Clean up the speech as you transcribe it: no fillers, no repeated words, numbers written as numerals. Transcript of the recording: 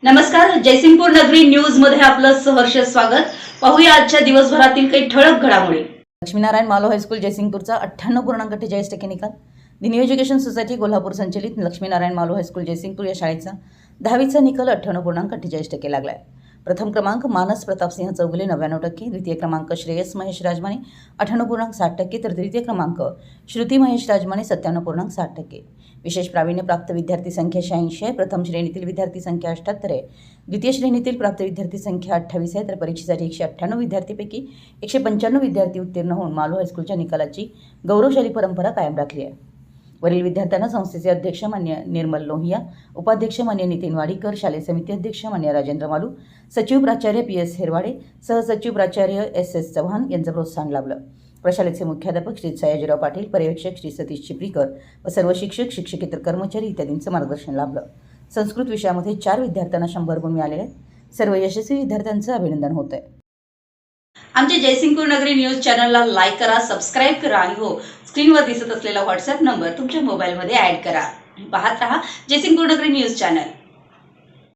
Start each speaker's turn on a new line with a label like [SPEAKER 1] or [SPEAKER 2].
[SPEAKER 1] नमस्कार, जयसिंगपूर नगरी न्यूज मध्ये आपलं सहर्ष स्वागत। पाहूया आजच्या दिवसभरातील काही ठळक घडामोडी।
[SPEAKER 2] लक्ष्मीनारायण मालो हायस्कूल जयसिंगपूरचा 98.43% निकाल। The new education society Kolhapur संचलित लक्ष्मीनारायण मालो हायस्कूल जयसिंगपूर या शाळेचा 10वीचा निकाल 98.48% लागलाय। प्रथम क्रमांक मानस प्रतापसिंह चौगुले 99%, द्वितीय क्रमांक श्रेयस महेश राजमाने 98.60%, तर तृतीय क्रमांक श्रुती महेश राजमाने 97.60%। विशेष प्रावीण्य प्राप्त विद्यार्थी संख्या 86 आहे। प्रथम श्रेणीतील विद्यार्थी संख्या 78 आहे। द्वितीय श्रेणीतील प्राप्त विद्यार्थी संख्या 28 आहे। तर परीक्षेसाठी 198 विद्यार्थीपैकी 195 विद्यार्थी उत्तीर्ण होऊन मालो हायस्कूलच्या निकालाची गौरवशाली परंपरा कायम राखली आहे। वरील विद्यार्थ्यांना संस्थेचे अध्यक्ष मान्य निर्मल लोहिया, उपाध्यक्ष मान्य नितीन वाडीकर, शालेय समिती अध्यक्ष मान्य राजेंद्र मालू, सचिव प्राचार्य PS हेरवाडे, सहसचिव प्राचार्य SS चव्हाण यांचं प्रोत्साहन लाभलं। प्रशालेचे मुख्याध्यापक श्री सयाजीराव पाटील, पर्यवेक्षक श्री सतीश चिपळीकर व सर्व शिक्षक, शिक्षकेतर कर्मचारी इत्यादींचं मार्गदर्शन लाभलं। संस्कृत विषयामध्ये 4 विद्यार्थ्यांना 100 गुण मिळालेले आहेत। सर्व यशस्वी विद्यार्थ्यांचं अभिनंदन होत आहे।
[SPEAKER 1] आमच्या जयसिंगपूर नगरी न्यूज चॅनलला लाईक करा, सबस्क्राइब करा आणि हो, स्क्रीनवर दिसत असलेला व्हॉट्सअप नंबर तुमच्या मोबाईलमध्ये ऍड करा। पाहत रहा जयसिंगपूर नगरी न्यूज चॅनल।